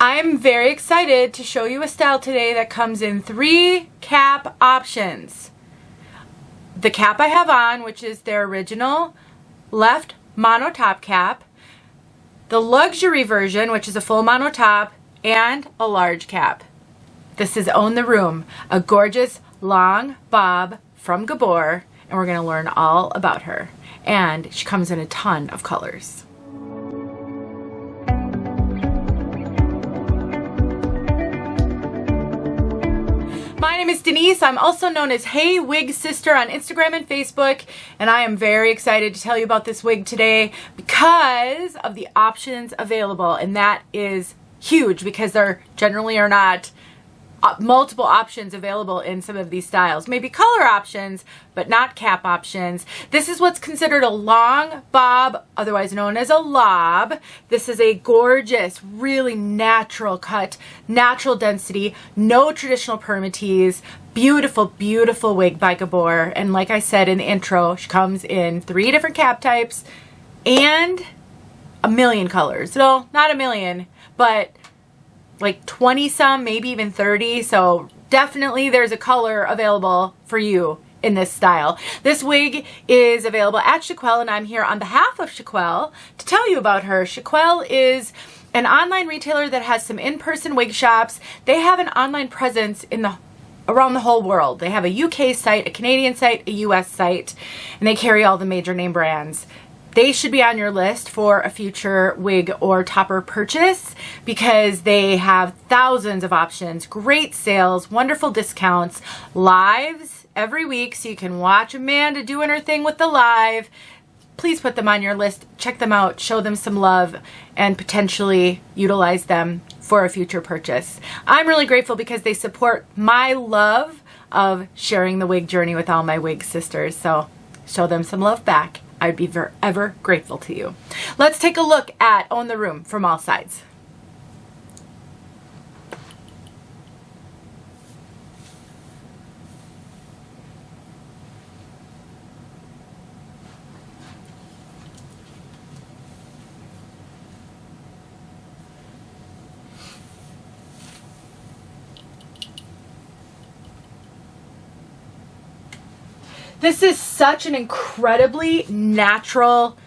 I'm very excited to show you a style today that comes in 3 cap options. The cap I have on, which is their original left mono top cap, the luxury version, which is a full mono top, and a large cap. This is Own the Room, a gorgeous long bob from Gabor, and we're going to learn all about her. And she comes in a ton of colors. My name is Denise. I'm also known as heywigsister on Instagram and Facebook, and I am very excited to tell you about this wig today because of the options available, and that is huge because there generally are not multiple options available in some of these styles. Maybe color options, but not cap options. This is what's considered a long bob, otherwise known as a lob. This is a gorgeous, really natural cut, natural density, no traditional permatease, beautiful, beautiful wig by Gabor. And like I said in the intro, she comes in 3 different cap types and a million colors. No, not a million, but like 20 some, maybe even 30. So definitely there's a color available for you in this style. This wig is available at Chiquel, and I'm here on behalf of Chiquel to tell you about her. Chiquel is an online retailer that has some in-person wig shops. They have an online presence around the whole world. They have a UK site, a Canadian site, a US site, and they carry all the major name brands. They should be on your list for a future wig or topper purchase because they have thousands of options, great sales, wonderful discounts, lives every week so you can watch Amanda doing her thing with the live. Please put them on your list, check them out, show them some love, and potentially utilize them for a future purchase. I'm really grateful because they support my love of sharing the wig journey with all my wig sisters, so show them some love back. I'd be forever grateful to you. Let's take a look at Own the Room from all sides. This is such an incredibly natural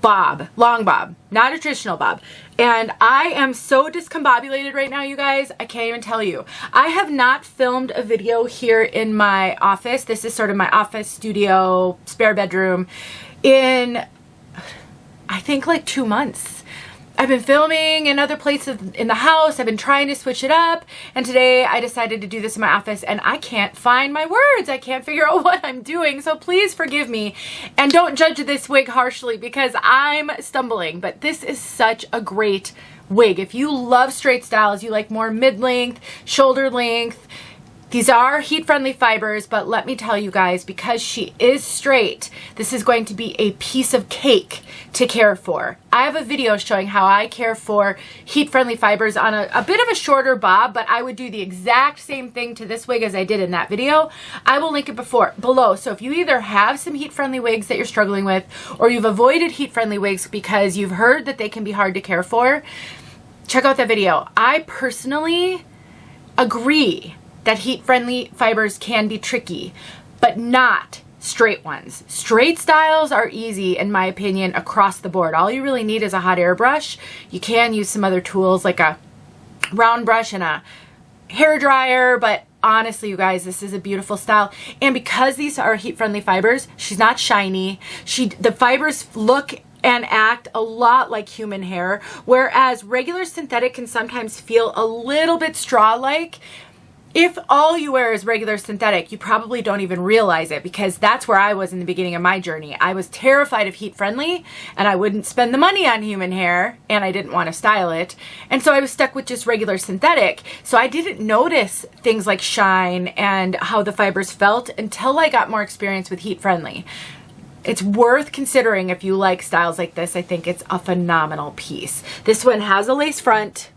bob, long bob, not a traditional bob. And I am so discombobulated right now, you guys, I can't even tell you. I have not filmed a video here in my office. This is sort of my office, studio, spare bedroom in, I think, like 2 months. I've been filming in other places in the house. I've been trying to switch it up. And today I decided to do this in my office and I can't find my words. I can't figure out what I'm doing. So please forgive me and don't judge this wig harshly because I'm stumbling. But this is such a great wig. If you love straight styles, you like more mid-length, shoulder length, these are heat-friendly fibers, but let me tell you guys, because she is straight, this is going to be a piece of cake to care for. I have a video showing how I care for heat-friendly fibers on a bit of a shorter bob, but I would do the exact same thing to this wig as I did in that video. I will link it below. So if you either have some heat-friendly wigs that you're struggling with, or you've avoided heat-friendly wigs because you've heard that they can be hard to care for, check out that video. I personally agree that heat-friendly fibers can be tricky, but not straight ones. Straight styles are easy, in my opinion, across the board. All you really need is a hot air brush. You can use some other tools like a round brush and a hair dryer, but honestly, you guys, this is a beautiful style. And because these are heat-friendly fibers, she's not shiny. The fibers look and act a lot like human hair, whereas regular synthetic can sometimes feel a little bit straw-like. If all you wear is regular synthetic, you probably don't even realize it because that's where I was in the beginning of my journey. I was terrified of heat friendly and I wouldn't spend the money on human hair and I didn't want to style it. And so I was stuck with just regular synthetic. So I didn't notice things like shine and how the fibers felt until I got more experience with heat friendly. It's worth considering if you like styles like this. I think it's a phenomenal piece. This one has a lace front.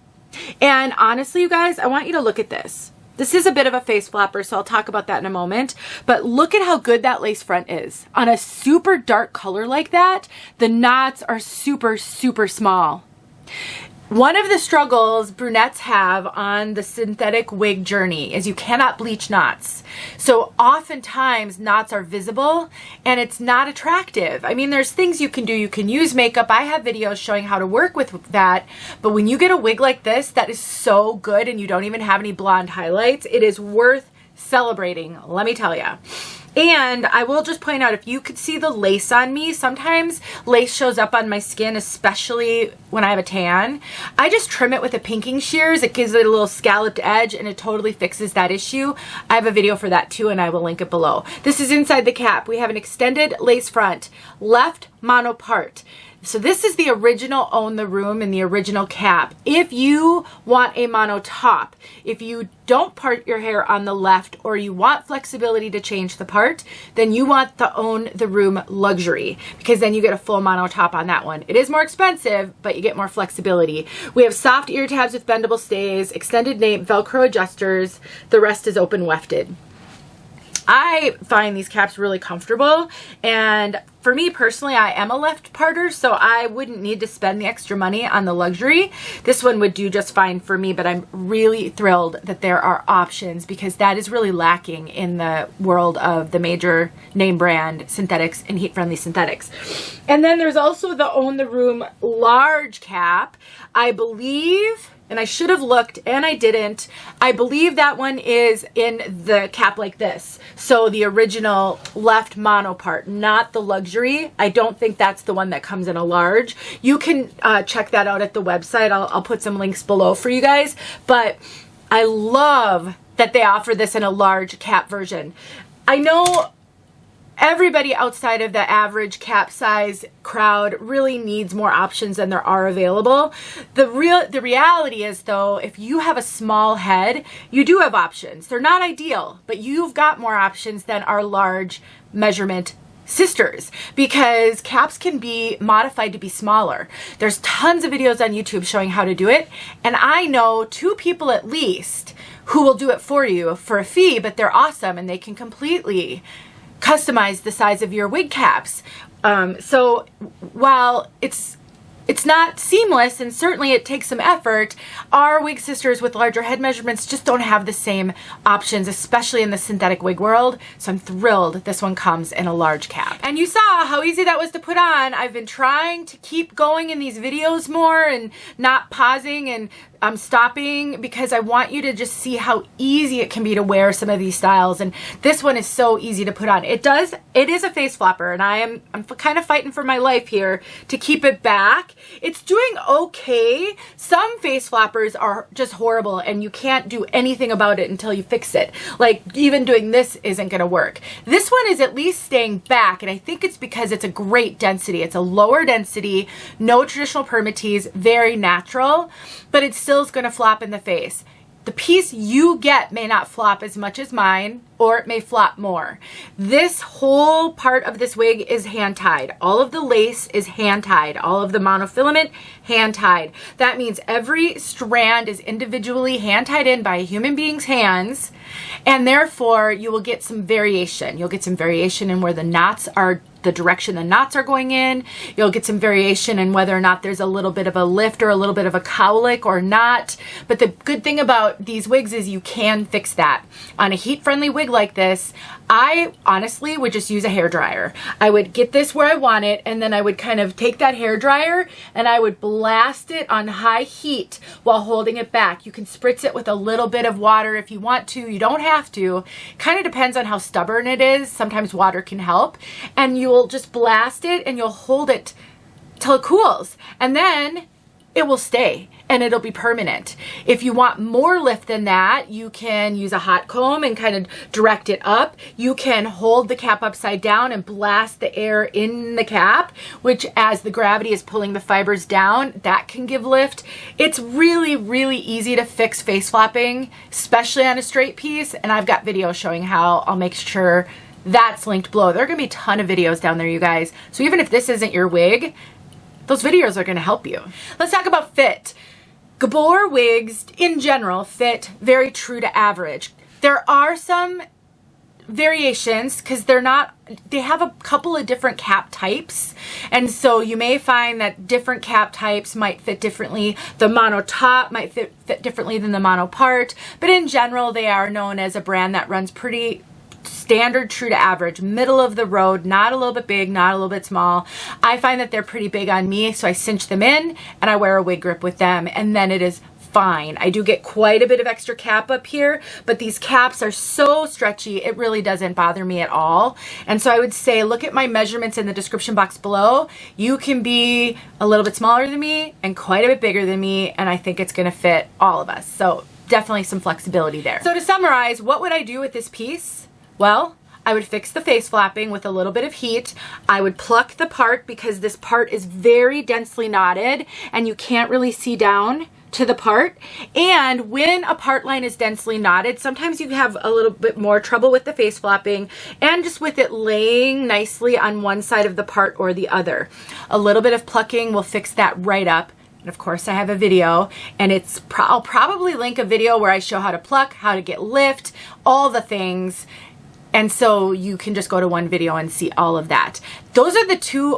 And honestly, you guys, I want you to look at this. This is a bit of a face flapper, so I'll talk about that in a moment. But look at how good that lace front is. On a super dark color like that, the knots are super, super small. One of the struggles brunettes have on the synthetic wig journey is you cannot bleach knots. So oftentimes knots are visible and it's not attractive. I mean, there's things you can do. You can use makeup. I have videos showing how to work with that. But when you get a wig like this that is so good and you don't even have any blonde highlights, it is worth celebrating, let me tell you. And I will just point out, if you could see the lace on me, sometimes lace shows up on my skin, especially when I have a tan. I just trim it with the pinking shears. It gives it a little scalloped edge and it totally fixes that issue. I have a video for that too and I will link it below. This is inside the cap. We have an extended lace front, left mono part. So this is the original Own the Room and the original cap. If you want a mono top, if you don't part your hair on the left or you want flexibility to change the part, then you want the Own the Room Luxury, because then you get a full mono top on that one. It is more expensive, but you get more flexibility. We have soft ear tabs with bendable stays, extended nape, Velcro adjusters. The rest is open wefted. I find these caps really comfortable, and for me personally, I am a left parter, so I wouldn't need to spend the extra money on the luxury. This one would do just fine for me, but I'm really thrilled that there are options, because that is really lacking in the world of the major name brand synthetics and heat-friendly synthetics. And then there's also the Own the Room large cap. I believe, and I should have looked and I didn't, I believe that one is in the cap like this. So the original left mono part, not the luxury. I don't think that's the one that comes in a large. You can check that out at the website. I'll put some links below for you guys. But I love that they offer this in a large cap version. I know everybody outside of the average cap size crowd really needs more options than there are available. The reality is, though, if you have a small head, you do have options. They're not ideal, but you've got more options than our large measurement sisters, because caps can be modified to be smaller. There's tons of videos on YouTube showing how to do it, and I know 2 people at least who will do it for you for a fee, but they're awesome and they can completely customize the size of your wig caps. So while it's not seamless, and certainly it takes some effort, our wig sisters with larger head measurements just don't have the same options, especially in the synthetic wig world. So I'm thrilled this one comes in a large cap. And you saw how easy that was to put on. I've been trying to keep going in these videos more and not pausing and I'm stopping, because I want you to just see how easy it can be to wear some of these styles. And this one is so easy to put on. It is a face flopper, and I'm kind of fighting for my life here to keep it back. It's doing okay. Some face floppers are just horrible and you can't do anything about it until you fix it. Like, even doing this isn't gonna work. This one is at least staying back, and I think it's because it's a great density. It's a lower density, no traditional permatease, very natural, but it's still is going to flop in the face. The piece you get may not flop as much as mine, or it may flop more. This whole part of this wig is hand tied. All of the lace is hand tied. All of the monofilament hand tied. That means every strand is individually hand tied in by a human being's hands, and therefore you will get some variation. You'll get some variation in where the knots are, the direction the knots are going in. You'll get some variation in whether or not there's a little bit of a lift or a little bit of a cowlick or not. But the good thing about these wigs is you can fix that. On a heat-friendly wig like this, I honestly would just use a hairdryer. I would get this where I want it, and then I would kind of take that hairdryer and I would blast it on high heat while holding it back. You can spritz it with a little bit of water if you want to. You don't have to. Kind of depends on how stubborn it is. Sometimes water can help. And you will just blast it and you'll hold it till it cools, and then it will stay and it'll be permanent. If you want more lift than that, you can use a hot comb and kind of direct it up. You can hold the cap upside down and blast the air in the cap, which, as the gravity is pulling the fibers down, that can give lift. It's really, really easy to fix face flopping, especially on a straight piece, and I've got videos showing how. I'll make sure that's linked below. There are going to be a ton of videos down there, you guys. So even if this isn't your wig, those videos are going to help you. Let's talk about fit. Gabor wigs in general fit very true to average. There are some variations because they have a couple of different cap types, and so you may find that different cap types might fit differently. The mono top might fit differently than the mono part, but in general they are known as a brand that runs pretty standard, true to average, middle of the road, not a little bit big, not a little bit small. I find that they're pretty big on me, so I cinch them in and I wear a wig grip with them, and then it is fine. I do get quite a bit of extra cap up here, but these caps are so stretchy, it really doesn't bother me at all. And so I would say, look at my measurements in the description box below. You can be a little bit smaller than me and quite a bit bigger than me, and I think it's gonna fit all of us. So definitely some flexibility there. So to summarize, what would I do with this piece? Well, I would fix the face flapping with a little bit of heat. I would pluck the part because this part is very densely knotted and you can't really see down to the part. And when a part line is densely knotted, sometimes you have a little bit more trouble with the face flapping and just with it laying nicely on one side of the part or the other. A little bit of plucking will fix that right up. And of course I have a video, and I'll probably link a video where I show how to pluck, how to get lift, all the things. And so you can just go to one video and see all of that. Those are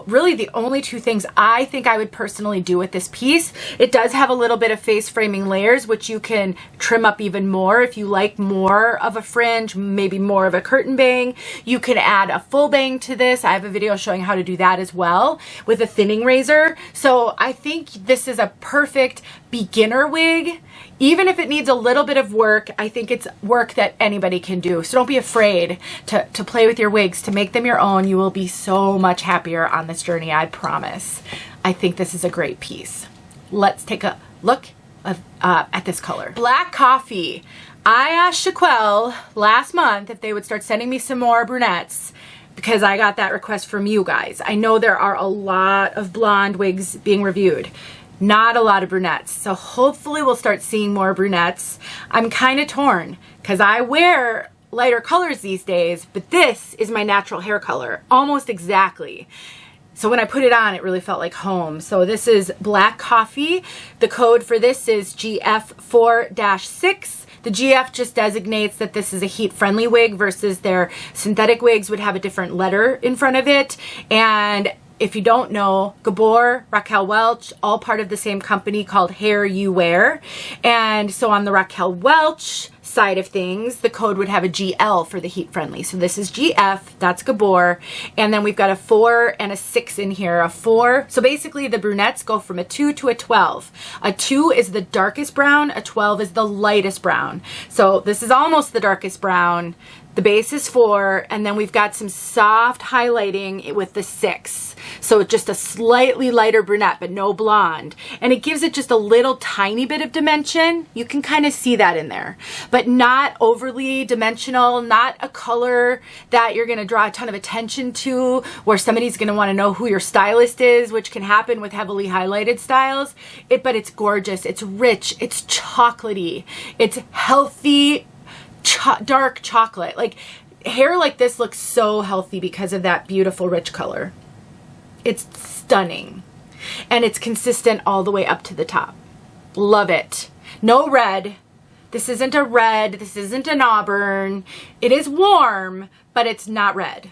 really the only two things I think I would personally do with this piece. It does have a little bit of face framing layers, which you can trim up even more if you like more of a fringe, maybe more of a curtain bang. You can add a full bang to this. I have a video showing how to do that as well with a thinning razor. So I think this is a perfect beginner wig. Even if it needs a little bit of work, I think it's work that anybody can do. So don't be afraid to play with your wigs, to make them your own. You will be so much happier on this journey, I promise. I think this is a great piece. Let's take a look at this color. Black Coffee. I asked Chiquel last month if they would start sending me some more brunettes because I got that request from you guys. I know there are a lot of blonde wigs being reviewed. Not a lot of brunettes. So hopefully we'll start seeing more brunettes. I'm kind of torn because I wear lighter colors these days, but this is my natural hair color, almost exactly. So when I put it on, it really felt like home. So this is Black Coffee. The code for this is GF4-6. The GF just designates that this is a heat-friendly wig versus their synthetic wigs would have a different letter in front of it. And if you don't know, Gabor, Raquel Welch, all part of the same company called Hair You Wear. And so on the Raquel Welch side of things, the code would have a GL for the heat friendly. So this is GF, that's Gabor. And then we've got a 4 and a 6 in here. A 4, so basically the brunettes go from a 2 to a 12. A 2 is the darkest brown, a 12 is the lightest brown. So this is almost the darkest brown. The base is 4, and then we've got some soft highlighting with the 6. So just a slightly lighter brunette, but no blonde. And it gives it just a little tiny bit of dimension. You can kind of see that in there, but not overly dimensional, not a color that you're gonna draw a ton of attention to, where somebody's gonna wanna know who your stylist is, which can happen with heavily highlighted styles. But it's gorgeous, it's rich, it's chocolatey, it's healthy, dark chocolate. Like, hair like this looks so healthy because of that beautiful rich color. It's stunning, and it's consistent all the way up to the top. Love it. No red. This isn't a red. This isn't an auburn. It is warm, but it's not red.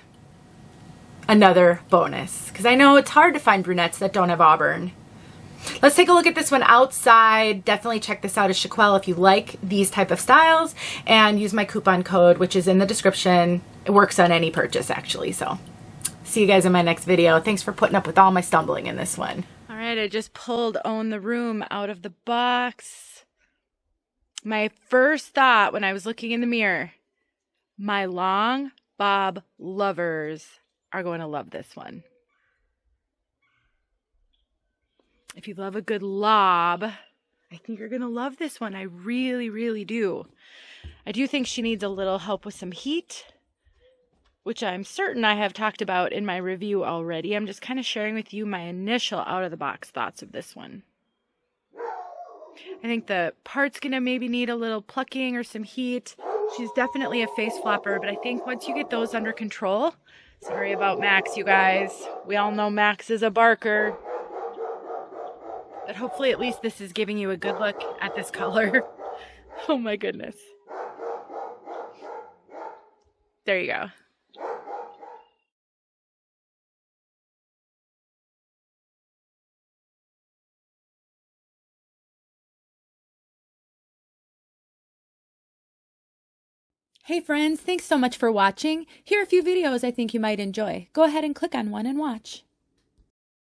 Another bonus, because I know it's hard to find brunettes that don't have auburn. Let's take a look at this one outside. Definitely check this out at Chiquel if you like these type of styles, and use my coupon code, which is in the description. It works on any purchase actually. So see you guys in my next video. Thanks for putting up with all my stumbling in this one. All right, I just pulled Own the Room out of the box. My first thought when I was looking in the mirror, my long bob lovers are going to love this one. If you love a good lob, I think you're going to love this one. I really, really do. I do think she needs a little help with some heat, which I'm certain I have talked about in my review already. I'm just kind of sharing with you my initial out-of-the-box thoughts of this one. I think the part's going to maybe need a little plucking or some heat. She's definitely a face flapper, but I think once you get those under control, sorry about Max, you guys. We all know Max is a barker. But hopefully at least this is giving you a good look at this color. Oh my goodness. There you go. Hey friends, thanks so much for watching. Here are a few videos I think you might enjoy. Go ahead and click on one and watch.